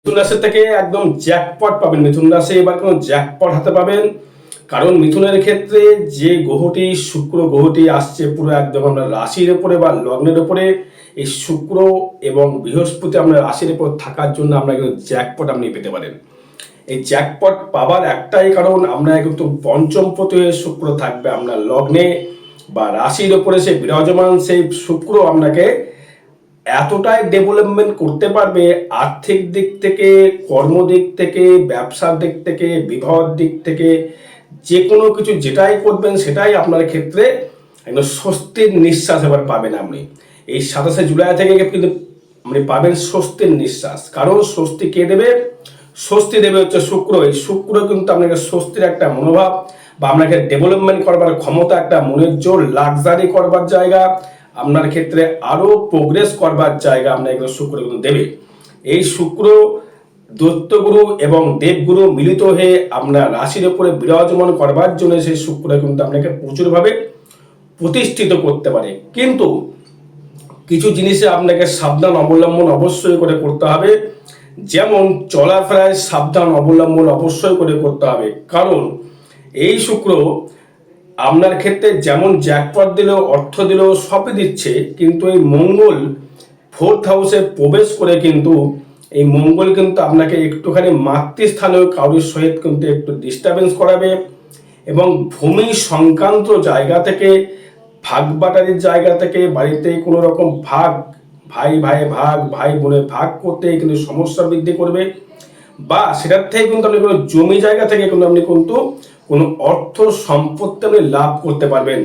মিথুন রাশি থেকে একদম জ্যাকপট পাবেন। মিথুন রাশি এবার কোনো জ্যাকপট হাতে পাবেন, কারণ মিথুনের ক্ষেত্রে যে গ্রহটি শুক্র গ্রহটি আসছে পুরো একদম আপনার রাশির উপরে বা লগ্নের উপরে। এই শুক্র এবং বৃহস্পতি আপনার রাশির উপর থাকার জন্য আমরা কিন্তু জ্যাকপট আপনি পেতে পারেন। এই জ্যাকপট পাবার একটাই কারণ, আমরা কিন্তু পঞ্চমপতি হয়ে শুক্র থাকবে আপনার লগ্নে বা রাশির উপরে, সে বিরাজমান সেই শুক্র আপনাকে এতটাই ডেভেলপমেন্ট করতে পারবে আর্থিক দিক থেকে, কর্মদিক থেকে, ব্যবসার দিক থেকে, বিবাহের দিক থেকে, যে কোনো কিছু যেটাই করবেন সেটাই আপনার ক্ষেত্রে একদম স্বস্তির নিঃশ্বাস এবার পাবেন আপনি। এই 27 জুলাই থেকে কিন্তু আপনি পাবেন স্বস্তির নিঃশ্বাস। কারণ স্বস্তি কে দেবে? স্বস্তি দেবে হচ্ছে শুক্র। এই শুক্র কিন্তু আপনাকে স্বস্তির একটা মনোভাব বা আপনাকে ডেভেলপমেন্ট করবার ক্ষমতা, একটা মনের জোর, লাক্সারি করবার জায়গা, আপনার ক্ষেত্রে আরো প্রোগ্রেস করবার জায়গা আপনাকে শুক্র কিন্তু দেবে। এই শুক্র দৈত্যগুরু এবং দেবগুরু মিলিত হয়ে আপনার রাশির উপরে বিরাজমান করবার জন্য সেই শুক্র কিন্তু আপনাকে প্রচুরভাবে প্রতিষ্ঠিত করতে পারে। কিন্তু কিছু জিনিসে আপনাকে সাবধান অবলম্বন অবশ্যই করে করতে হবে। যেমন চলাফেরায় সাবধান অবলম্বন অবশ্যই করে করতে হবে, কারণ এই শুক্র আপনার ক্ষেত্রে যেমন জ্যাকপট দিল, অর্থ দিল, সবই দিচ্ছে, কিন্তু এই মঙ্গল 4th হাউসে প্রবেশ করে কিন্তু এই মঙ্গল কিন্তু আপনাকে একটুখানি মাতৃস্থানীয় কারোর সহিত কিন্তু একটু ডিস্টারবেন্স করাবে এবং ভূমি সংক্রান্ত জায়গা থেকে, ভাগ বাটারির জায়গা থেকে, বাড়িতে কোনো রকম ভাগ, ভাই ভাই ভাগ, ভাই বোনের ভাগ করতে কিন্তু সমস্যা বৃদ্ধি করবে, বা সেটার থেকে কিন্তু আপনি কোনো জমি জায়গা থেকে কিন্তু আপনি কিন্তু কোনো অর্থ সম্পত্তি আপনি লাভ করতে পারবেন।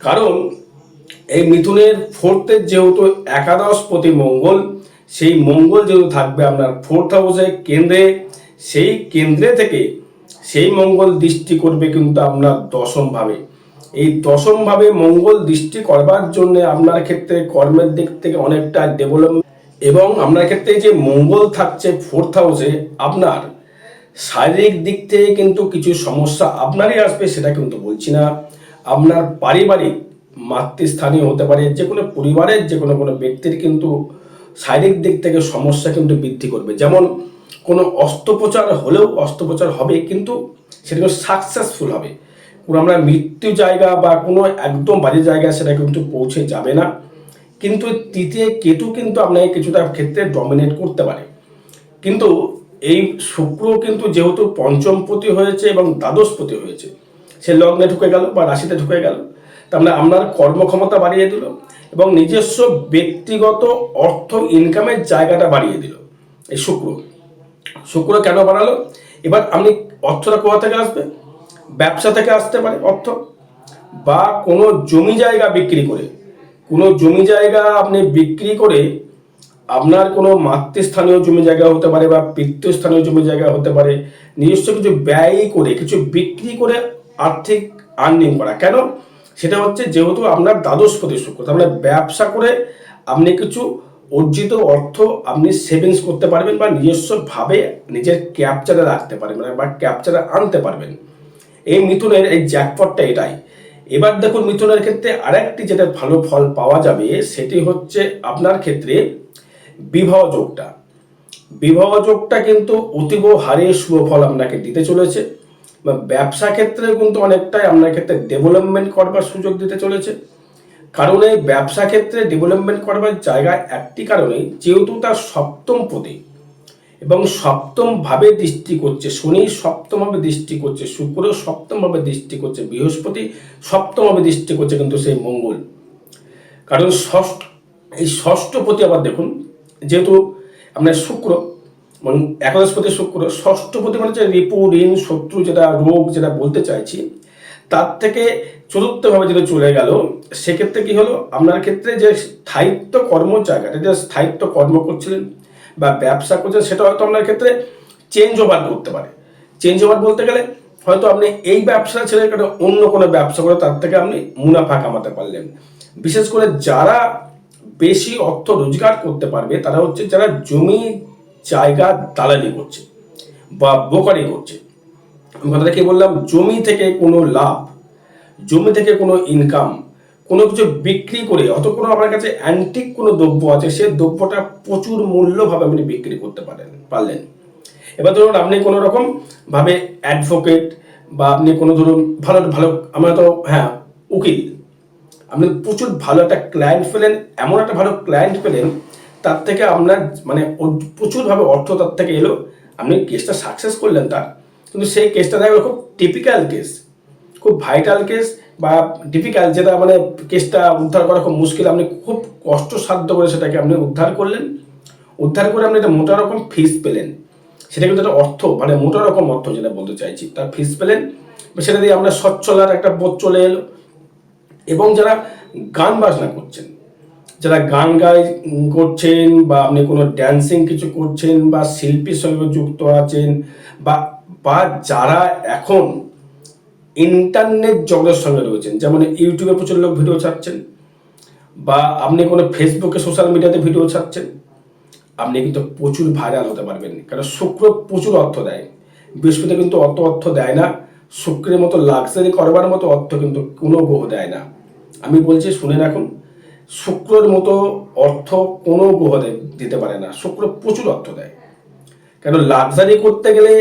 কারণ এই মিথুনের 4th যেহেতু একাদশপতি মঙ্গল, সেই মঙ্গল যেহেতু থাকবে আপনার 4th হাউসে কেন্দ্রে, সেই কেন্দ্রে থেকে সেই মঙ্গল দৃষ্টি করবে কিন্তু আপনার দশম ভাবে। এই দশম ভাবে মঙ্গল দৃষ্টি করবার জন্য আপনার ক্ষেত্রে কর্মের দিক থেকে অনেকটা ডেভেলপমেন্ট, এবং আপনার ক্ষেত্রে যে মঙ্গল থাকছে 4th হাউসে, আপনার শারীরিক দিক থেকে কিন্তু কিছু সমস্যা আপনারই আসবে, সেটা কিন্তু বলছি না। আপনার পারিবারিক মাতৃস্থানীয় হতে পারে, যে কোনো পরিবারের যে কোনো কোনো ব্যক্তির কিন্তু শারীরিক দিক থেকে সমস্যা কিন্তু বৃদ্ধি করবে। যেমন কোনো অস্ত্রোপচার হলেও অস্ত্রোপচার হবে, কিন্তু সেটা কিন্তু সাকসেসফুল হবে। কোনো আমরা মৃত্যু জায়গা বা কোনো একদম বাজে জায়গা সেটা কিন্তু পৌঁছে যাবে না। কিন্তু তৃতীয় কেতু কিন্তু আপনাকে কিছুটা ক্ষেত্রে ডমিনেট করতে পারে। কিন্তু এই শুক্র কিন্তু যেহেতু পঞ্চমপতি হয়েছে এবং দ্বাদশপতি হয়েছে, সে লগ্নে ঢুকে গেল বা রাশিতে ঢুকে গেল, তার মানে আপনার কর্মক্ষমতা বাড়িয়ে দিল এবং নিজস্ব ব্যক্তিগত অর্থ ইনকামের জায়গাটা বাড়িয়ে দিল এই শুক্র। শুক্র কেন বাড়ালো? এবার আপনি অর্থটা কোথা থেকে আসবে? ব্যবসা থেকে আসতে পারে অর্থ, বা কোনো জমি জায়গা বিক্রি করে, কোনো জমি জায়গা আপনি বিক্রি করে আপনার কোনো মাতৃস্থানীয় জমি জায়গা হতে পারে বা পিতৃস্থানীয় জমি জায়গা হতে পারে, নিজস্ব কিছু ব্যয় করে, কিছু বিক্রি করে আর্থিক আর্নিং করা। কেন? সেটা হচ্ছে যেহেতু আপনার দ্বাদশপতি শুক্র, তার মানে ব্যবসা করে আপনি কিছু অর্জিত অর্থ আপনি সেভিংস করতে পারবেন বা নিজস্বভাবে নিজের ক্যাপচারে রাখতে পারবেন বা ক্যাপচারে আনতে পারবেন। এই মিথুনের এই জ্যাকপটটা এটাই। এবার দেখুন মিথুনের ক্ষেত্রে আরেকটি যেটা ভালো ফল পাওয়া যাবে, সেটি হচ্ছে আপনার ক্ষেত্রে বিবাহ যোগটা। বিবাহ যোগটা কিন্তু অতীব হারে শুভ ফল আপনাকে দিতে চলেছে, বা ব্যবসা ক্ষেত্রে কিন্তু অনেকটাই আপনার ক্ষেত্রে ডেভেলপমেন্ট করবার সুযোগ দিতে চলেছে। কারণ এই ব্যবসা ক্ষেত্রে ডেভেলপমেন্ট করবার জায়গায় একটি কারণেই, যেহেতু তার সপ্তম পতি এবং সপ্তম ভাবে দৃষ্টি করছে শনি, সপ্তম ভাবে দৃষ্টি করছে শুক্র, সপ্তম ভাবে দৃষ্টি করছে বৃহস্পতি, সপ্তম ভাবে দৃষ্টি করছে কিন্তু সেই মঙ্গল। কারণ এই ষষ্ঠপতি আবার দেখুন, যেহেতু আপনার শুক্র এবং একাদশপতি শুক্র, ষষ্ঠপতি মানে হচ্ছে রিপু, ঋণ, শত্রু, যেটা রোগ যেটা বলতে চাইছি, তার থেকে চতুর্থভাবে যেটা চলে গেল, সেক্ষেত্রে কি হলো, আপনার ক্ষেত্রে যে স্থায়িত্ব কর্ম জায়গাটা, যে স্থায়িত্ব কর্ম করছিলেন বা ব্যবসা করছেন, সেটা হয়তো আপনার ক্ষেত্রে চেঞ্জ ওভার করতে পারে। চেঞ্জ ওভার বলতে গেলে হয়তো আপনি এই ব্যবসা ছেড়ে অন্য কোনো ব্যবসা করে তার থেকে আপনি মুনাফা কামাতে পারলেন। বিশেষ করে যারা বেশি অর্থ রোজগার করতে পারবে তারা হচ্ছে যারা জমি জায়গা দালালি করছে বা বোকারি করছে। আমি কথাটা কি বললাম? জমি থেকে কোনো লাভ, জমি থেকে কোনো ইনকাম, কোনো কিছু বিক্রি করে, অত কোনো আমার কাছে অ্যান্টিক কোনো দ্রব্য আছে, সে দ্রব্যটা প্রচুর মূল্যভাবে আপনি বিক্রি করতে পারলেন। এবার ধরুন আপনি কোনো রকম ভাবে অ্যাডভোকেট, বা আপনি কোনো ধরুন ভালো ভালো, আমরা তো হ্যাঁ উকিল, আপনি প্রচুর ভালো একটা ক্লায়েন্ট পেলেন, এমন একটা ভালো ক্লায়েন্ট পেলেন, তার থেকে আপনার মানে প্রচুরভাবে অর্থ তার থেকে এলো, আপনি কেসটা সাকসেস করলেন তার, কিন্তু সেই কেসটা দেখা গেলো খুব টিপিক্যাল কেস, খুব ভাইটাল কেস বা ডিফিকাল্ট, যেটা মানে কেসটা উদ্ধার করা খুব মুশকিল, আপনি খুব কষ্টসাধ্য করে সেটাকে আপনি উদ্ধার করলেন, উদ্ধার করে আপনি একটা মোটা রকম ফিস পেলেন, সেটা কিন্তু একটা অর্থ, মানে মোটা রকম অর্থ যেটা বলতে চাইছি, তার ফিস পেলেন, সেটা দিয়ে আমরা সচ্ছলার একটা বোধ চলে এলো। এবং যারা গান বাজনা করছেন, যারা গান গাই করছেন, বা আপনি কোনো ড্যান্সিং কিছু করছেন, বা শিল্পীর সঙ্গে যুক্ত আছেন, বা বা যারা এখন ইন্টারনেট জগতের সঙ্গে রয়েছেন, যেমন ইউটিউবে প্রচুর লোক ভিডিও ছাড়ছেন, বা আপনি কোনো ফেসবুকে সোশ্যাল মিডিয়াতে ভিডিও ছাড়ছেন, আপনি কিন্তু প্রচুর ভাইরাল হতে পারবেন, কারণ শুক্র প্রচুর অর্থ দেয়, বৃহস্পতি কিন্তু অত অর্থ দেয় না, শুক্রের মতো লাক্সারি করবার মতো অর্থ কিন্তু কোনো গ্রহ দেয় না। আমি বলছি শুনে রাখুন, শুক্রের মতো অর্থ কোনো গ্রহ দিতে পারে না, শুক্র প্রচুর অর্থ দেয়, কেন লাক্সারি করতে গেলে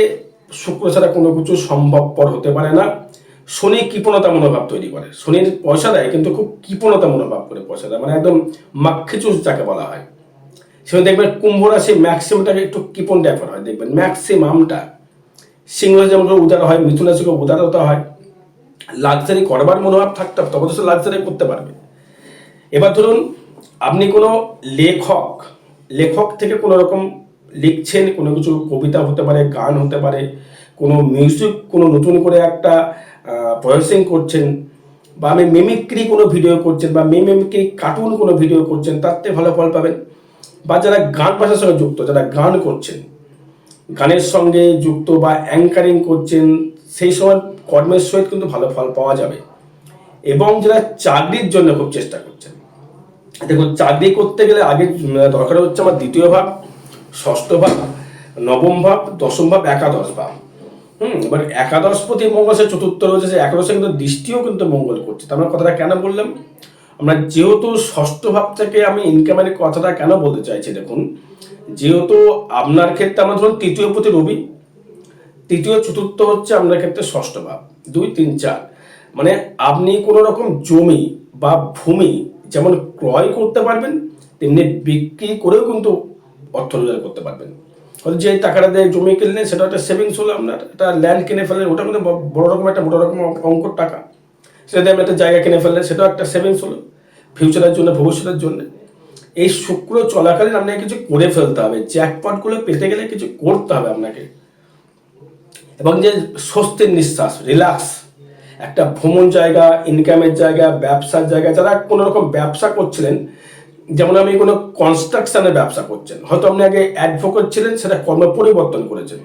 শুক্র ছাড়া কোনো কিছু সম্ভবপর হতে পারে না। শনি কৃপণতা মনোভাব তৈরি করে, শনির পয়সা দেয় কিন্তু খুব কৃপণতা মনোভাব করে পয়সা দেয়, মানে একদম মাক্ষিচুস যাকে বলা হয়। সেখানে দেখবেন কুম্ভ রাশি ম্যাক্সিমামটাকে একটু কৃপণ টাইপের হয়, দেখবেন ম্যাক্সিমামটা। সিংহ রাশি যেমন উদার হয়, মিথুন রাশিকে উদারতা হয়, লাক্সারি করবার মনোভাব থাকতে হবে, তবে তো সে লাক্সারি করতে পারবে। এবার ধরুন আপনি কোনো লেখক, লেখক থেকে কোনো রকম লিখছেন, কোনো কিছু কবিতা হতে পারে, গান হতে পারে, কোনো মিউজিক, কোনো নতুন করে একটা ভয়েসিং করছেন, বা আমি মিমিক্রি কোনো ভিডিও করছেন, বা মিমিক্রি কার্টুন কোনো ভিডিও করছেন, তার থেকে ভালো ফল পাবেন। বা যারা গান বাজার সঙ্গে যুক্ত, যারা গান করছেন, গানের সঙ্গে যুক্ত, বা অ্যাঙ্কারিং করছেন, সেই সময় কর্মের সহিত কিন্তু ভালো ফল পাওয়া যাবে। এবং যারা চাকরির জন্য খুব চেষ্টা করছেন, দেখুন চাকরি করতে গেলে আগে দরকার হচ্ছে আমার দ্বিতীয় ভাব, ষষ্ঠ ভাব, নবম ভাব, দশম ভাব, একাদশ ভাব। এবার একাদশপতি মঙ্গল সে চতুর্থ রয়েছে, সে একাদশে কিন্তু দৃষ্টিও কিন্তু মঙ্গল করছে। তার মানে কথাটা কেন বললাম, আমরা যেহেতু ষষ্ঠ ভাব থেকে আমি ইনকামের কথাটা কেন বলতে চাইছি, দেখুন যেহেতু আপনার ক্ষেত্রে আমরা ধরুন তৃতীয় পতি রবি, তৃতীয় চতুর্থ হচ্ছে আপনার ক্ষেত্রে ষষ্ঠ ভাব, 2, 3, 4, মানে আপনি কোনো রকম জমি বা ভূমি যেমন ক্রয় করতে পারবেন, তেমনি বিক্রি করেও কিন্তু অর্থ রোজগার করতে পারবেন। হয়তো যে টাকাটা দিয়ে জমি কিনলেন সেটা একটা সেভিংস হলো, আপনার একটা ল্যান্ড কিনে ফেললেন, ওটা কিন্তু বড় রকম একটা মোটা রকম অঙ্কর টাকা, সেটা দিয়ে আপনি একটা জায়গা কিনে ফেললেন, সেটাও একটা সেভিংস হলো ফিউচারের জন্য, ভবিষ্যতের জন্য। এই শুক্র চলাকালীন আপনাকে কিছু করে ফেলতে হবে, জ্যাকপটগুলো পেতে গেলে কিছু করতে হবে আপনাকে। এবং যে স্বস্তির নিঃশ্বাস, রিল্যাক্স, একটা ভ্রমণ জায়গা, ইনকামের জায়গা, ব্যবসার জায়গা, যারা কোনো রকম ব্যবসা করছিলেন, যেমন আমি কোনো কনস্ট্রাকশনের ব্যবসা করছেন, হয়তো আপনি আগে অ্যাডভোকেট ছিলেন, সেটা কর্ম পরিবর্তন করেছেন,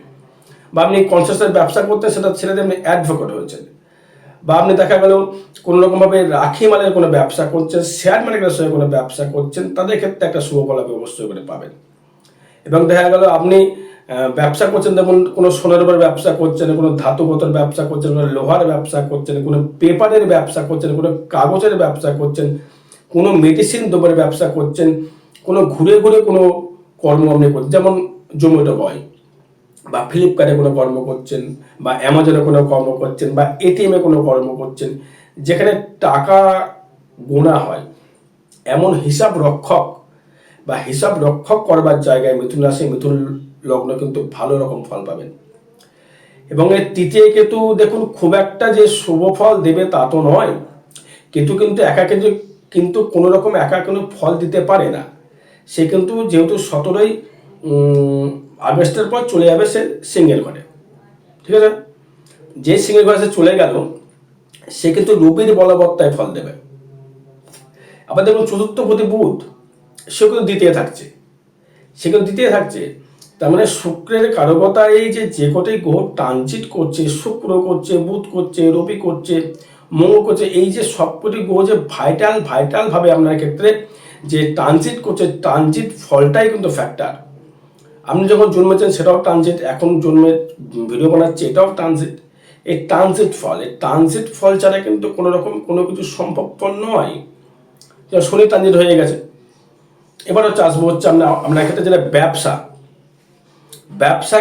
বা আপনি কনস্ট্রাকশনের ব্যবসা করতেন, সেটা ছেড়ে দিয়ে আপনি অ্যাডভোকেট হয়েছেন, বা আপনি দেখা গেল কোনো রকমভাবে রাখি মালের কোনো ব্যবসা করছেন, শেয়ার মার্কেটের সঙ্গে কোনো ব্যবসা করছেন, তাদের ক্ষেত্রে একটা শুভ ফল অবশ্যই করে পাবেন। এবং দেখা গেল আপনি ব্যবসা করছেন, যেমন কোনো সোনার উপর ব্যবসা করছেন, কোনো ধাতুগতর ব্যবসা করছেন, কোনো লোহার ব্যবসা করছেন, কোনো পেপারের ব্যবসা করছেন, কোনো কাগজের ব্যবসা করছেন, কোনো মেডিসিন দ্রব্যের ব্যবসা করছেন, কোনো ঘুরে ঘুরে কোনো কর্ম আপনি করছেন, যেমন জোম্যাটো বয়, বা ফ্লিপকার্টে কোনো কর্ম করছেন, বা অ্যামাজনে কোনো কর্ম করছেন, বা এটিএমে কোনো কর্ম করছেন, যেখানে টাকা গোনা হয়, এমন হিসাব রক্ষক বা হিসাব রক্ষক করবার জায়গায় মিথুন রাশি, মিথুন লগ্ন কিন্তু ভালো রকম ফল পাবেন। এবং এর তৃতীয় কেতু দেখুন খুব একটা যে শুভ ফল দেবে তা তো নয়, কেতু কিন্তু একা কিন্তু কোনো রকম একা কোনো ফল দিতে পারে না। সে কিন্তু যেহেতু 17ই আগস্টের পর চলে যাবে সে সিংহের ঘরে, ঠিক আছে, যে সিংহের ঘরে সে চলে গেল, সে কিন্তু রবির বলবত্তায় ফল দেবে। আবার দেখুন চতুর্থ পতি বুধ, সে কিন্তু দ্বিতীয় থাকছে, সে কিন্তু দ্বিতীয় থাকছে, তার মানে শুক্রের কারকতা, এই যে কটি গ্রহ ট্রানজিট করছে, শুক্র করছে, বুধ করছে, রবি করছে, মঙ্গল করছে, এই যে সবকটি গ্রহ যে ভাইটাল ভাবে আপনার ক্ষেত্রে যে ট্রানজিট করছে, ট্রানজিট ফলটাই কিন্তু ফ্যাক্টর। আপনি যখন জন্মেছেন সেটাও ট্রানজিট, এখন জন্মে ভিডিও বানাচ্ছে এটাও ট্রানজিট। এই ট্রানজিট ফল ছাড়া কিন্তু কোনো রকম কোনো কিছু সম্ভবপর নয়। শনি ট্রানজিট হয়ে গেছে। এবার হচ্ছে আসবো হচ্ছে আপনার ক্ষেত্রে যেটা ব্যবসা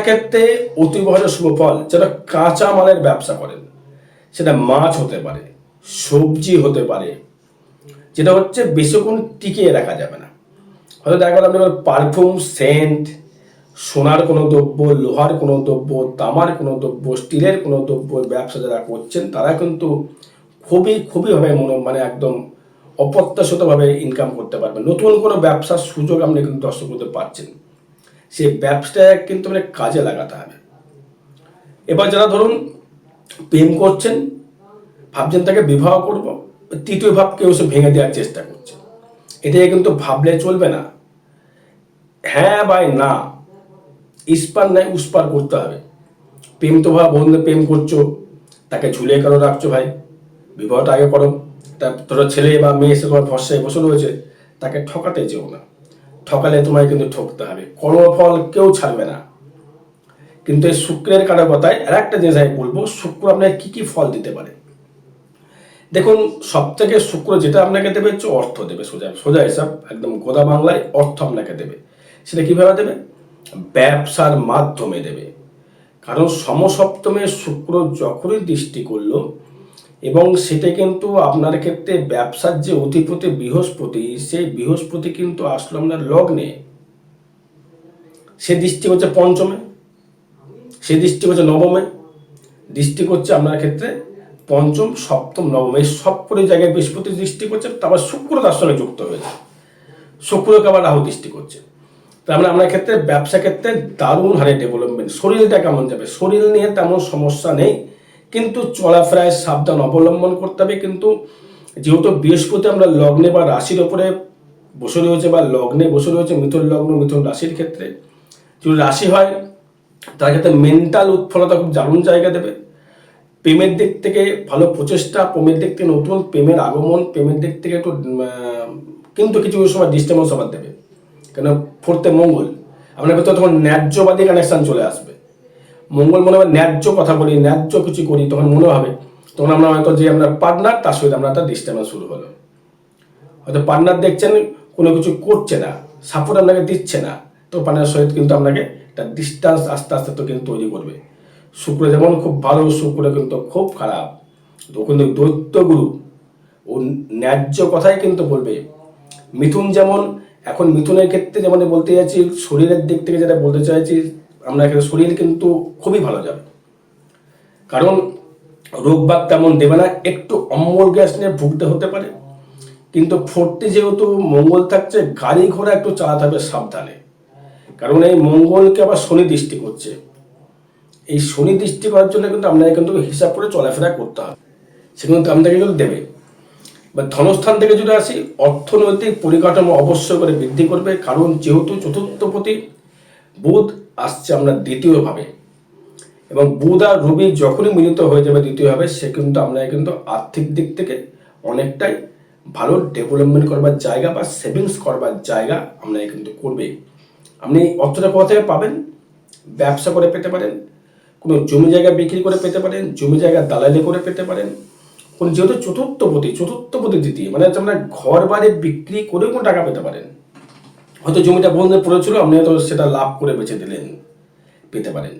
ক্ষেত্রে অতিবহর শুভ ফল, যারা কাঁচা মালের ব্যবসা করেন, সেটা মাছ হতে পারে, সবজি হতে পারে, যেটা হচ্ছে বেশিক্ষণ টিকিয়ে রাখা যাবে না। হয়তো দেখা গেল আপনার পারফিউম, সেন্ট, সোনার কোনো দ্রব্য, লোহার কোনো দ্রব্য, তামার কোনো দ্রব্য, স্টিলের কোনো দ্রব্য ব্যবসা যারা করছেন তারা কিন্তু খুবইভাবে মানে একদম অপ্রত্যাশিতভাবে ইনকাম করতে পারবেন। নতুন কোনো ব্যবসার সুযোগ আপনি কিন্তু দর্শক করতে পারছেন, সেই ব্যবসাটা কিন্তু মানে কাজে লাগাতে হবে। এবার যারা ধরুন প্রেম করছেন, ভাবছেন তাকে বিবাহ করব, তৃতীয় ভাব কেউ সে ভেঙে দেওয়ার চেষ্টা করছে, এটাই কিন্তু ভাবলে চলবে না। হ্যাঁ ভাই না, ইস্পার নাই উস্পার করতে হবে। প্রেম তো ভাব, বন্ধু প্রেম করছো, তাকে ঝুলিয়ে কেন রাখছো ভাই? বিবাহটা আগে করো। ধরো ছেলে বা মেয়ে সে তোমার ভরসায় বসে রয়েছে, তাকে ঠকাতে যেও না। ঠকালে তোমায় কিন্তু ঠকতে হবে, কর্মফল কেউ ছাড়বে না। কিন্তু এই শুক্রের কারকতায় আর একটা জিনিস আমি বলবো, শুক্র আপনাকে কি কি ফল দিতে পারে। দেখুন, সব থেকে শুক্র যেটা আপনাকে দেবে হচ্ছে অর্থ দেবে। সোজা হিসাব, একদম গোদা বাংলায় অর্থ আপনাকে দেবে। সেটা কিভাবে দেবে? ব্যবসার মাধ্যমে দেবে। কারণ সমসপ্তমে শুক্র যখনই দৃষ্টি করলো, এবং সেটা কিন্তু আপনার ক্ষেত্রে ব্যবসার যে অধিপতি বৃহস্পতি, সেই বৃহস্পতি কিন্তু আসলো আপনার লগ্নে। সে দৃষ্টি করছে পঞ্চমে, সে দৃষ্টি করছে নবমে, দৃষ্টি করছে আপনার ক্ষেত্রে পঞ্চম, সপ্তম, নবম, এই সবকটি জায়গায় বৃহস্পতি দৃষ্টি করছে। তারপর শুক্র তার সঙ্গে যুক্ত হয়েছে, শুক্রকে আবার রাহু দৃষ্টি করছে। তার মানে আপনার ক্ষেত্রে ব্যবসা ক্ষেত্রে দারুণ হারে ডেভেলপমেন্ট। শরীরটা কেমন যাবে? শরীর নিয়ে তেমন সমস্যা নেই, কিন্তু চলাফেরায় সাবধান অবলম্বন করতে হবে। কিন্তু যেহেতু বৃহস্পতি আমরা লগ্নে বা রাশির ওপরে বসে রয়েছে, বা লগ্নে বসে রয়েছে মিথুন লগ্ন, মিথুন রাশির ক্ষেত্রে যদি রাশি হয়, তার ক্ষেত্রে মেন্টাল উৎফলতা খুব দারুণ জায়গা দেবে। প্রেমের দিক থেকে ভালো প্রচেষ্টা, প্রেমের দিক থেকে নতুন প্রেমের আগমন, প্রেমের দিক থেকে একটু কিন্তু কিছু সময় ডিস্টার্বেন্স আবার দেবে। কেন? ফোর্থে মঙ্গল, আপনার ভেতরে তখন ন্যায্যবাদী কানেকশন চলে আসবে। মঙ্গল মনে হয় ন্যায্য কথা বলি, ন্যায্য কিছু করি, তখন মনে হবে, তখন আমরা হয়তো যে আপনার পার্টনার, তার সঙ্গে আমরা একটা ডিস্টার্বেন্স শুরু হলো। হয়তো পার্টনার দেখছেন কোনো কিছু করছে না, সাপোর্ট আপনাকে দিচ্ছে না, তো পার্টনার সহিত কিন্তু আপনাকে একটা ডিস্টেন্স আস্তে আস্তে তো কিন্তু তৈরি করবে। শুক্র যেমন খুব ভালো, শুক্র কিন্তু খুব খারাপ। তো কিন্তু দৈত্যগুরু ও ন্যায্য কথাই কিন্তু বলবে। মিথুন যেমন, এখন মিথুনের ক্ষেত্রে যেমন বলতে চাইছি, শরীরের দিক থেকে যেটা বলতে চাইছি, আমরা শরীর কিন্তু খুবই ভালো যাবে। কারণ রোগবাগ তেমন দেবে না, একটু অম্বল গ্যাস নিয়ে ভুগতে হতে পারে। কিন্তু ফোর্থে যেহেতু মঙ্গল থাকছে, গাড়ি ঘোড়া একটু চালাতে হবে সাবধানে। কারণ এই মঙ্গলকে আবার শনি দৃষ্টি করছে। এই শনি দৃষ্টি করার জন্য কিন্তু আপনাকে কিন্তু হিসাব করে চলাফেরা করতে হবে, সে কিন্তু আপনাকে কিন্তু দেবে। বা ধনস্থান থেকে যদি আসি, অর্থনৈতিক পরিকাঠামো অবশ্যই করে বৃদ্ধি করবে। কারণ যেহেতু চতুর্থপতি বুধ আসছে আমরা দ্বিতীয়ভাবে, এবং বুধ আর রবি যখনই মিলিত হয়ে যাবে দ্বিতীয়ভাবে, সে কিন্তু আপনাকে কিন্তু আর্থিক দিক থেকে অনেকটাই ভালো ডেভেলপমেন্ট করবার জায়গা বা সেভিংস করবার জায়গা আপনাকে কিন্তু করবে। আপনি অর্থটা কোথা থেকে পাবেন? ব্যবসা করে পেতে পারেন, কোনো জমি জায়গা বিক্রি করে পেতে পারেন, জমি জায়গা দালালি করে পেতে পারেন। কোন যেহেতু চতুর্থপতি দ্বিতীয়, মানে হচ্ছে আপনার ঘর বাড়ি বিক্রি করেও কোনো টাকা পেতে পারেন। হয়তো জমিটা বন্ধে পড়েছিল, আপনি হয়তো সেটা লাভ করে বেঁচে দিলেন, পেতে পারেন।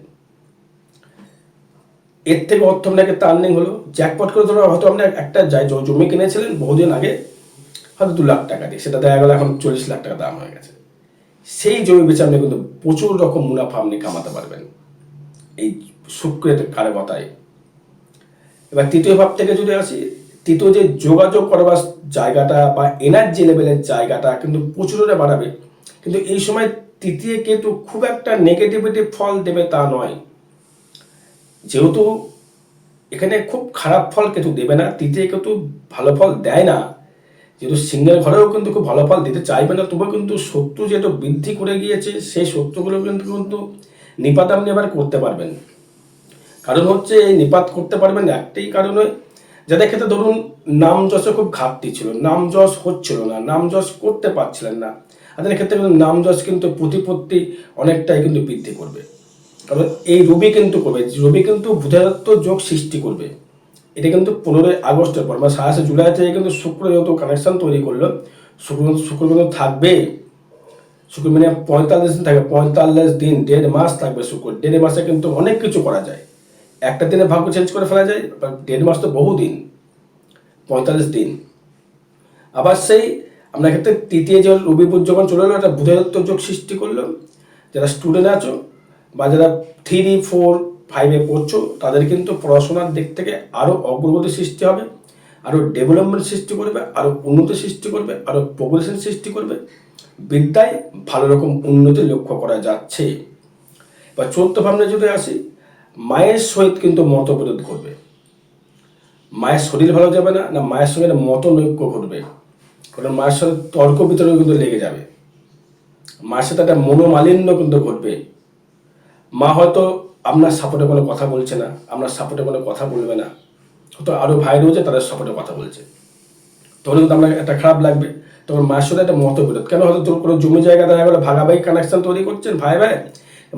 এর থেকে অর্থ আপনাকে টার্নিং হলো, জ্যাকপট করে ধরো হয়তো আপনি একটা জমি কিনেছিলেন বহুদিন আগে, হয়তো 2 লাখ টাকা দিয়ে, সেটা দেখা গেল এখন 40 লাখ টাকা দাম হয়ে গেছে। সেই জমি বেচে আপনি কিন্তু প্রচুর রকম মুনাফা আপনি কামাতে পারবেন এই শুক্রের কারকতায়। এবার তৃতীয় ভাব থেকে যদি আসি, তৃতীয় যে যোগাযোগ করবার জায়গাটা বা এনার্জি লেভেলের জায়গাটা কিন্তু প্রচুর বাড়াবে। কিন্তু এই সময় তৃতীয় কেতু খুব একটা নেগেটিভিটি ফল দেবে তা নয়, যেহেতু এখানে খুব খারাপ ফল কেতু দেবে না, তৃতীয় কেতু ভালো ফল দেয় না। যেহেতু সিংহের ঘরেও কিন্তু খুব ভালো ফল দিতে চাইবে না, তবুও কিন্তু শত্রু যেহেতু বৃদ্ধি করে গিয়েছে, সেই শত্রুগুলো কিন্তু নিপাত আপনি এবার করতে পারবেন। কারণ হচ্ছে এই নিপাত করতে পারবেন একটাই কারণে, যাদের ক্ষেত্রে ধরুন নাম যশে খুব ঘাটতি ছিল, নাম যশ হচ্ছিল না, নাম যশ করতে পারছিলেন না, তাদের ক্ষেত্রে কিন্তু নাম যশ কিন্তু প্রতিপত্তি অনেকটাই কিন্তু বৃদ্ধি করবে। কারণ এই রবি কিন্তু করবে, রবি কিন্তু বুধাত্ম যোগ সৃষ্টি করবে। এটা কিন্তু 15ই আগস্টের পর, মানে 27 জুলাই থেকে কিন্তু শুক্র যেহেতু কানেকশন তৈরি করলো, শুক্র শুক্র কিন্তু থাকবে, শুক্র মানে 45 দিন থাকবে, 45 দিন, 1.5 মাস থাকবে শুক্র। 1.5 মাসে কিন্তু অনেক কিছু করা যায়, একটা দিনে ভাগ্য চেঞ্জ করে ফেলা যায়, 1.5 মাস তো বহু দিন, 45 দিন। আবার সেই আমরা ক্ষেত্রে তৃতীয় যে রবি বুধ যখন চলে এলো, একটা বুধায়ত্ব যোগ সৃষ্টি করলো। যারা স্টুডেন্ট আছো বা যারা 3, 4, 5-এ পড়ছো, তাদের কিন্তু পড়াশোনার দিক থেকে আরও অগ্রগতি সৃষ্টি হবে, আরও ডেভেলপমেন্ট সৃষ্টি করবে, আরও উন্নতি সৃষ্টি করবে, আরও প্রোগ্রেশন সৃষ্টি করবে। বিদ্যায় ভালো রকম উন্নতি লক্ষ্য করা যাচ্ছে। বা চতুর্থ ভাবনা যদি আসি, মায়ের সহিত কিন্তু মতবিরোধ ঘটবে। মায়ের শরীর ভালো যাবে না, না মায়ের সঙ্গে মতনৈক্য ঘটবে, কারণ মায়ের সাথে তর্ক বিতর্ক কিন্তু লেগে যাবে, মায়ের সাথে একটা মনোমালিন্য কিন্তু ঘটবে। মা হয়তো আপনার সাপোর্টে কোনো কথা বলছে না, আপনার সাপোর্টে কোনো কথা বলবে না, হয়তো আরও ভাই রয়েছে তাদের সাপোর্টে কথা বলছে, তখন কিন্তু আপনার একটা খারাপ লাগবে। তখন মায়ের সাথে একটা মতবিরোধ, কেন হয়তো তোর কোনো জমি জায়গা দেখা গেলে ভাগাভাগি কানেকশন তৈরি করছেন ভাই ভাই,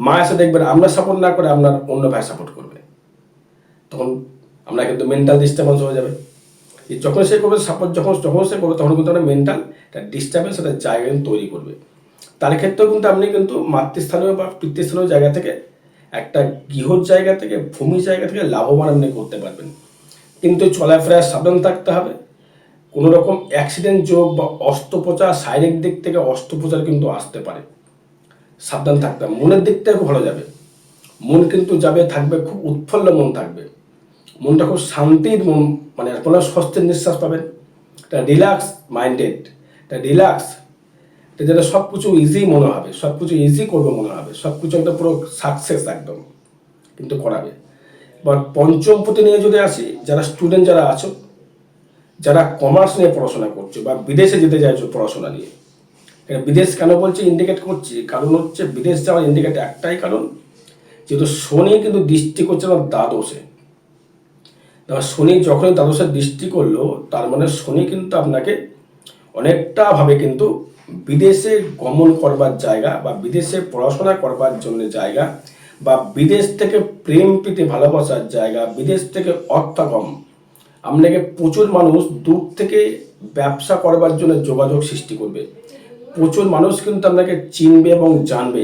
মা এসে দেখবেন আপনার সাপোর্ট না করে আপনার অন্য ভাই সাপোর্ট করবে, তখন আমরা কিন্তু মেন্টাল ডিস্টার্বেন্স হয়ে যাবে। যখন সে করবে সাপোর্ট, যখন সে করবে তখন কিন্তু একটা মেন্টাল একটা ডিস্টার্বেন্স একটা জায়গা তৈরি করবে। তার ক্ষেত্রেও কিন্তু আপনি কিন্তু মাতৃস্থানীয় বা পিতৃস্থানীয় জায়গা থেকে, একটা গৃহর জায়গা থেকে, ভূমি জায়গা থেকে লাভবান আপনি করতে পারবেন। কিন্তু চলাফেরায় সাবধান থাকতে হবে। কোনো রকম অ্যাক্সিডেন্ট যোগ বা অস্ত্রোপচার, শারীরিক দিক থেকে অস্ত্রোপচার কিন্তু আসতে পারে, সাবধান থাকতে হবে। মনের দিক থেকে ভালো যাবে, মন কিন্তু যাবে, থাকবে খুব উৎফুল্ল মন থাকবে, মনটা খুব শান্তির মন, মানে কোনো স্বস্তির নিঃশ্বাস পাবেন, একটা রিল্যাক্স মাইন্ডেড, একটা রিল্যাক্স, যেটা সব কিছু ইজি মনে হবে, সব কিছু ইজি করবে মনে হবে, সব কিছু একদম পুরো সাকসেস একদম কিন্তু করাবে। এবার পঞ্চম পতি নিয়ে যদি আসি, যারা স্টুডেন্ট যারা আছো, যারা কমার্স নিয়ে পড়াশোনা করছো বা বিদেশে যেতে চাইছো পড়াশোনা নিয়ে, বিদেশ কেন বলছি ইন্ডিকেট করছি, কারণ হচ্ছে বিদেশ যাওয়ার ইন্ডিকেট একটাই কারণ, যেহেতু শনি কিন্তু দৃষ্টি করছে আমার দ্বাদশে। শনি যখনই দ্বাদশে দৃষ্টি করলো, তার মানে শনি কিন্তু আপনাকে অনেকটা ভাবে কিন্তু বিদেশে গমন করবার জায়গা বা বিদেশে পড়াশোনা করবার জন্য জায়গা, বা বিদেশ থেকে প্রেম প্রীতি ভালোবাসার জায়গা, বিদেশ থেকে অর্থাগম, আপনাকে প্রচুর মানুষ দূর থেকে ব্যবসা করবার জন্য যোগাযোগ সৃষ্টি করবে, প্রচুর মানুষ কিন্তু আপনাকে চিনবে এবং জানবে,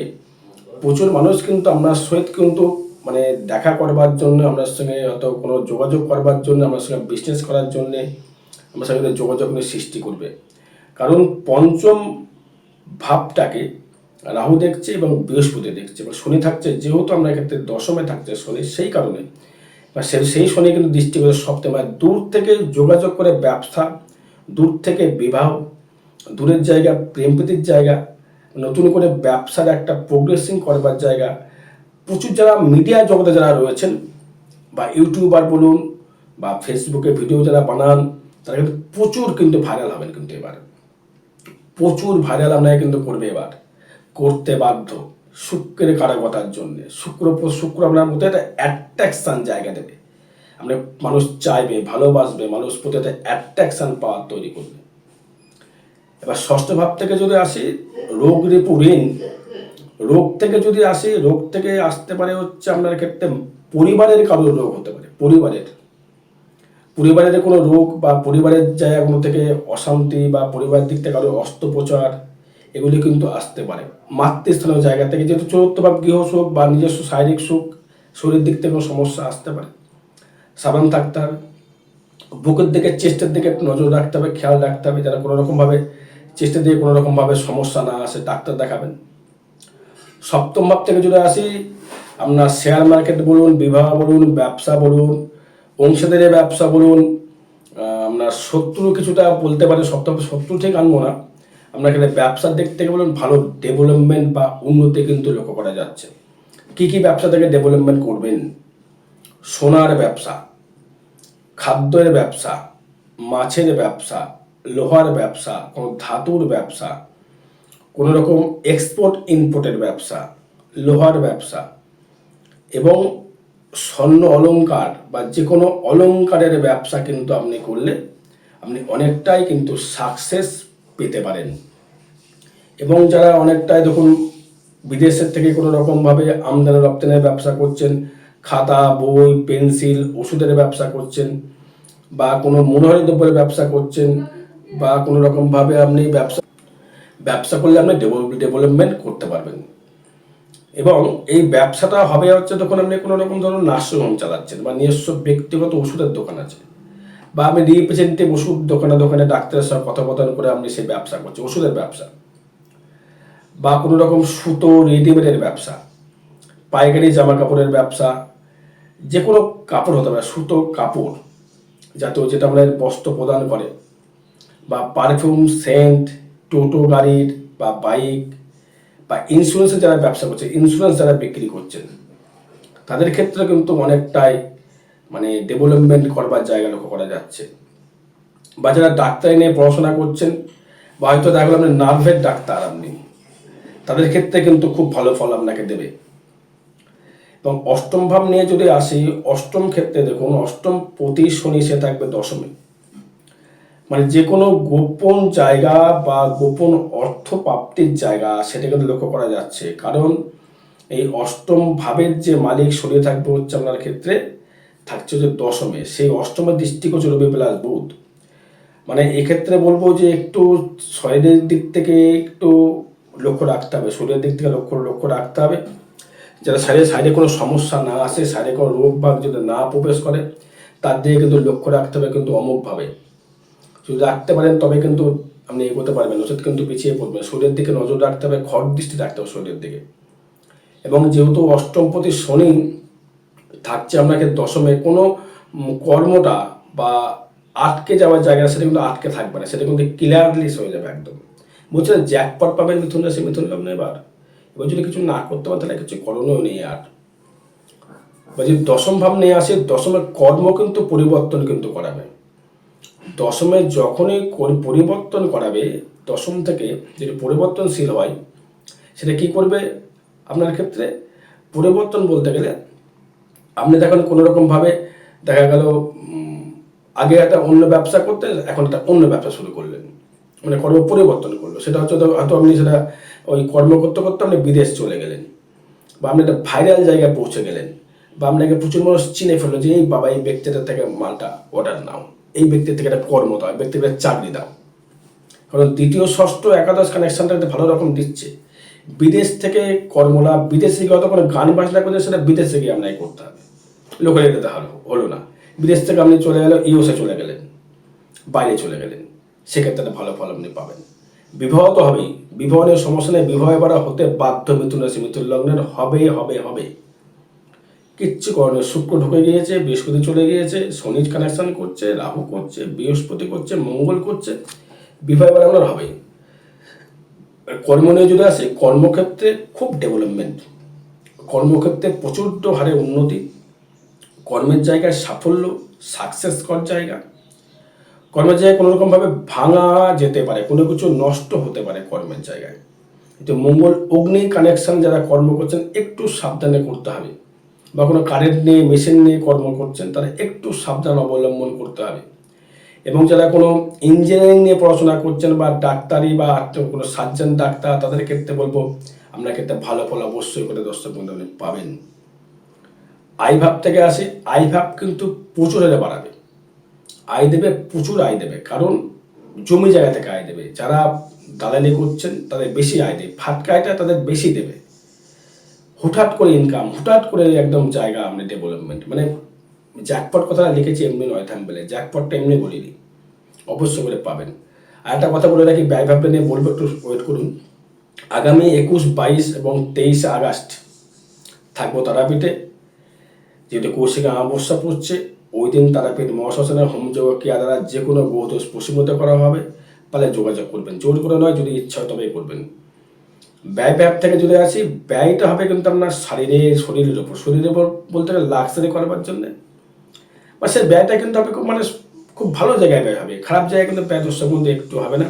প্রচুর মানুষ কিন্তু আপনার সহিত কিন্তু মানে দেখা করবার জন্য, আপনার সঙ্গে হয়তো কোনো যোগাযোগ করবার জন্য, আপনার সঙ্গে বিজনেস করার জন্যে আমার সঙ্গে যোগাযোগ সৃষ্টি করবে। কারণ পঞ্চম ভাবটাকে রাহু দেখছে এবং বৃহস্পতি দেখছে, বা শনি থাকছে, যেহেতু আমরা ক্ষেত্রে দশমে থাকছে শনি, সেই কারণে বা সেই শনি কিন্তু দৃষ্টি করে সপ্তমে, দূর থেকে যোগাযোগ করে ব্যবসা, দূর থেকে বিবাহ, দূরের জায়গা প্রেম প্রীতির জায়গা, নতুন করে ব্যবসার একটা প্রোগ্রেসিং করবার জায়গা। প্রচুর যারা মিডিয়া জগতে যারা রয়েছেন, বা ইউটিউবার বলুন বা ফেসবুকে ভিডিও যারা বানান, তারা কিন্তু প্রচুর কিন্তু ভাইরাল হবেন, কিন্তু এবার প্রচুর ভাইরাল আপনাকে কিন্তু করবে, এবার করতে বাধ্য, শুক্রের কারকতার জন্য। শুক্র আপনার মধ্যে একটা অ্যাট্রাকশন জায়গা দেবে, আপনি মানুষ চাইবে, ভালোবাসবে, মানুষ প্রতি একটা অ্যাট্রাকশন পাওয়ার তৈরি করবে। এবার ষষ্ঠ ভাব থেকে যদি আসি, রোগ রিপু ঋণ, রোগ থেকে যদি আসি, রোগ থেকে আসতে পারে হচ্ছে আপনার ক্ষেত্রে পরিবারের কারোর রোগ হতে পারে, পরিবারের কোনো রোগ, বা পরিবারের জায়গাগুলো থেকে অশান্তি, বা পরিবারের দিক থেকে কারো অস্ত্রোপচার, এগুলি কিন্তু আসতে পারে। মাতৃস্থানীয় জায়গা থেকে, যেহেতু চতুর্থ ভাব গৃহ সুখ বা নিজস্ব শারীরিক সুখ, শরীরের দিক থেকে কোনো সমস্যা আসতে পারে, সাবধান থাকতে হবে। বুকের দিকে, চেস্টের দিকে নজর রাখতে হবে, খেয়াল রাখতে হবে, যেন কোনো রকমভাবে চেস্টের দিকে কোনো রকমভাবে সমস্যা না আসে, ডাক্তার দেখাবেন। সপ্তম ভাব থেকে যদি আসি, আপনার শেয়ার মার্কেট বলুন, বিবাহ বলুন, ব্যবসা বলুন, অংশীদারের ব্যবসা বলুন, আপনার শত্রু কিছুটা বলতে পারে, সপ্তম শত্রু ঠিক আনবো না, আপনার এখানে ব্যবসার দিক থেকে বলুন ভালো ডেভেলপমেন্ট বা উন্নতি কিন্তু লক্ষ্য করা যাচ্ছে। কি কি ব্যবসা থেকে ডেভেলপমেন্ট করবেন? সোনার ব্যবসা, খাদ্যের ব্যবসা, মাছের ব্যবসা, লোহার ব্যবসা, কোনো ধাতুর ব্যবসা, কোনো রকম এক্সপোর্ট ইম্পোর্টের ব্যবসা, লোহার ব্যবসা, এবং স্বর্ণ অলংকার বা যে কোনো অলংকারের ব্যবসা কিন্তু আপনি করলে আপনি অনেকটাই কিন্তু সাকসেস পেতে পারেন। এবং যারা অনেকটাই দেখুন বিদেশের থেকে কোনো রকমভাবে আমদানি রপ্তানির ব্যবসা করছেন, খাতা বই পেন্সিল ওষুধের ব্যবসা করছেন, বা কোনো মনোহারী দ্রব্যের ব্যবসা করছেন, বা কোনো রকমভাবে আপনি ব্যবসা ব্যবসা করলে আপনি ডেভেলপমেন্ট করতে পারবেন। এবং এই ব্যবসাটা হবে হচ্ছে তখন আপনি কোনো রকম ধরুন নার্সিংহোম চালাচ্ছেন বা নিজস্ব ব্যক্তিগত ওষুধের দোকান আছে, বা আপনি রিপ্রেজেন্টেটিভ ওষুধ দোকানে দোকানে ডাক্তারের সঙ্গে কথোপকথন করে আপনি সেই ব্যবসা করছেন, ওষুধের ব্যবসা, বা কোনো রকম সুতো রেডিমেডের ব্যবসা, পাইকারি জামা কাপড়ের ব্যবসা, যে কোনো কাপড় হতে পারে, সুতো কাপড় জাতীয় যেটা আমাদের বস্ত্র প্রদান করে, বা পারফিউম সেন্ট, টোটো গাড়ির বা বাইক, বা ইন্স্যুরেন্সের যারা ব্যবসা করছে, ইন্স্যুরেন্স যারা বিক্রি করছেন, তাদের ক্ষেত্রে কিন্তু অনেকটাই মানে ডেভেলপমেন্ট করবার জায়গা লক্ষ্য করা যাচ্ছে। বা যারা ডাক্তারি নিয়ে পড়াশোনা করছেন, বা হয়তো দেখা গেল আপনি নার্ভের ডাক্তার, আপনি তাদের ক্ষেত্রে কিন্তু খুব ভালো ফল আপনাকে দেবে। এবং অষ্টম ভাব নিয়ে যদি আসি, অষ্টম ক্ষেত্রে দেখুন, অষ্টম প্রতি শনি সে থাকবে দশমে, মানে যে কোনো গোপন জায়গা বা গোপন অর্থ প্রাপ্তির জায়গা সেটা কিন্তু লক্ষ্য করা যাচ্ছে। কারণ এই অষ্টম ভাবের যে মালিক শনি থাকবে হচ্ছে আপনার ক্ষেত্রে থাকছে যে দশমে, সেই অষ্টমের দৃষ্টিগোচর রবি প্লাস বুধ। মানে এক্ষেত্রে বলবো যে একটু শরীরের দিক থেকে একটু লক্ষ্য রাখতে হবে, শরীরের দিক থেকে লক্ষ্য রাখতে হবে, যাতে সাইডে কোনো সমস্যা না আসে, সাইডে কোনো রোগ ভাগ যদি না প্রবেশ করে, তার দিকে কিন্তু লক্ষ্য রাখতে হবে কিন্তু অমুকভাবে। যদি রাখতে পারেন তবে কিন্তু আপনি এগোতে পারবেন, ওষুধ কিন্তু পিছিয়ে পড়বেন। শরীরের দিকে নজর রাখতে হবে, খড় দৃষ্টি রাখতে হবে শরীরের দিকে। এবং যেহেতু অষ্টমপতি শনি থাকছে আপনাকে দশমে, কোনো কর্মটা বা আটকে যাওয়ার জায়গা সেটা কিন্তু আটকে থাকবে না, সেটা কিন্তু ক্লিয়ারলিস হয়ে যাবে একদম। বলছেন জ্যাকপট পাবেন মিথুন রাশি, মিথুন লগ্ন। এবার যদি কিছু না করতে পারেন তাহলে কিছু করণীয় নেই আর। বা যদি দশম ভাব নিয়ে আসে, দশমের কর্ম কিন্তু পরিবর্তন কিন্তু করাবে। দশমে যখনই পরিবর্তন করাবে, দশম থেকে যদি পরিবর্তনশীল হয়, সেটা কি করবে আপনার ক্ষেত্রে? পরিবর্তন বলতে গেলে আপনি দেখেন কোনো রকমভাবে দেখা গেল আগে একটা অন্য ব্যবসা করতেন, এখন একটা অন্য ব্যবসা শুরু করলেন, মানে কর্ম পরিবর্তন করলো। সেটা হচ্ছে হয়তো আপনি সেটা ওই কর্ম করতে করতে আপনি বিদেশ চলে গেলেন, বা আপনি একটা ভাইরাল জায়গায় পৌঁছে গেলেন, বা আপনাকে প্রচুর মানুষ চিনে ফেললো যে এই বাবা এই ব্যক্তিটার থেকে মালটা অর্ডার নাও, এই ব্যক্তির থেকে একটা কর্ম দাও, ব্যক্তিকে চাকরি দাও। কারণ দ্বিতীয় ষষ্ঠ একাদশ কানেকশনটা ভালো রকম দিচ্ছে। বিদেশ থেকে কর্মলাভ, বিদেশে গিয়ে কোনো গান বাজনা করছে সেটা বিদেশে গিয়ে আপনাকে করতে হবে, লোকাল এরিয়াতে হলো না। বিদেশ থেকে আপনি চলে গেলেন, ইউএসএ চলে গেলেন, বাইরে চলে গেলেন, সেক্ষেত্রে ভালো ফল আপনি পাবেন। বিবাহ তো হবেই, বিবাহ নিয়ে সমস্যা নেই, বিবাহ এবার হতে বাধ্য মিথুন রাশি মিথুন লগ্নের, হবে। কিচ্ছু করণীয়, শুক্র ঢুকে গিয়েছে, বৃহস্পতি চলে গিয়েছে, শনি কানেকশন করছে, রাহু করছে, বৃহস্পতি করছে, মঙ্গল করছে, বিবাহ এবার আপনার হবেই। কর্ম নিয়ে যদি আসে, কর্মক্ষেত্রে খুব ডেভেলপমেন্ট, কর্মক্ষেত্রে প্রচুর হারে উন্নতি, কর্মের জায়গায় সাফল্য, সাকসেস কর জায়গা। কর্মের জায়গায় কোনো রকমভাবে ভাঙা যেতে পারে, কোনো কিছু নষ্ট হতে পারে কর্মের জায়গায়। কিন্তু মঙ্গল অগ্নি কানেকশন যারা কর্ম করছেন একটু সাবধানে করতে হবে, বা কোনো কারেন্ট নিয়ে মেশিন নিয়ে কর্ম করছেন তারা একটু সাবধান অবলম্বন করতে হবে। এবং যারা কোনো ইঞ্জিনিয়ারিং নিয়ে পড়াশোনা করছেন, বা ডাক্তারি বা কোনো সার্জন ডাক্তার, তাদের ক্ষেত্রে বলবো আপনার ক্ষেত্রে ভালো ফল অবশ্যই করে দর্শক বন্ধু আপনি পাবেন। আয় ভাব থেকে আসে, আয় ভাব কিন্তু প্রচুর হারে বাড়াবে, আয় দেবে, প্রচুর আয় দেবে। কারণ জমি জায়গা থেকে আয় দেবে, যারা দালালি করছেন তাদের বেশি আয় দেবে, ফাটকায়টা তাদের বেশি দেবে। হুটহাট করে ইনকাম, হুটহাট করে একদম জায়গা আপনি ডেভেলপমেন্ট, মানে জ্যাকপট কথাটা লিখেছি এমনি নয় থাম্বনেলে, জ্যাকপটটা এমনি বলিনি, অবশ্যই করে পাবেন। আর একটা কথা বলে রাখি, ব্যয় ভাবটা নিয়ে বলবো, একটু ওয়েট করুন। আগামী 21, 22 এবং 23 আগস্ট থাকবো তারাপীঠে, যেহেতু কৌশিক অমাবস্যা পড়ছে, ওই দিন তারাপীঠ মহাশ্মশানের হোমযজ্ঞ ক্রিয়া দ্বারা যে কোনো গ্রহদোষ প্রশমিত করা হবে। তাহলে যোগাযোগ করবেন, জোর করে নয়, যদি ইচ্ছা হয় তবেই করবেন। ব্যয় থেকে যদি আসি, ব্যয়টা হবে কিন্তু আপনার শরীরের ওপর বলতে গেলে লাক্সারি করবার জন্য, বা সেই ব্যয়টা কিন্তু হবে খুব ভালো জায়গায় ব্যয় হবে, খারাপ জায়গায় কিন্তু ব্যয় দর্শক মধ্যে একটু হবে না।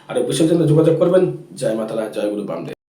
আর বিশেষ জন্য যোগাযোগ করবেন। জয় মাতারা, জয় গুরু বামদেব।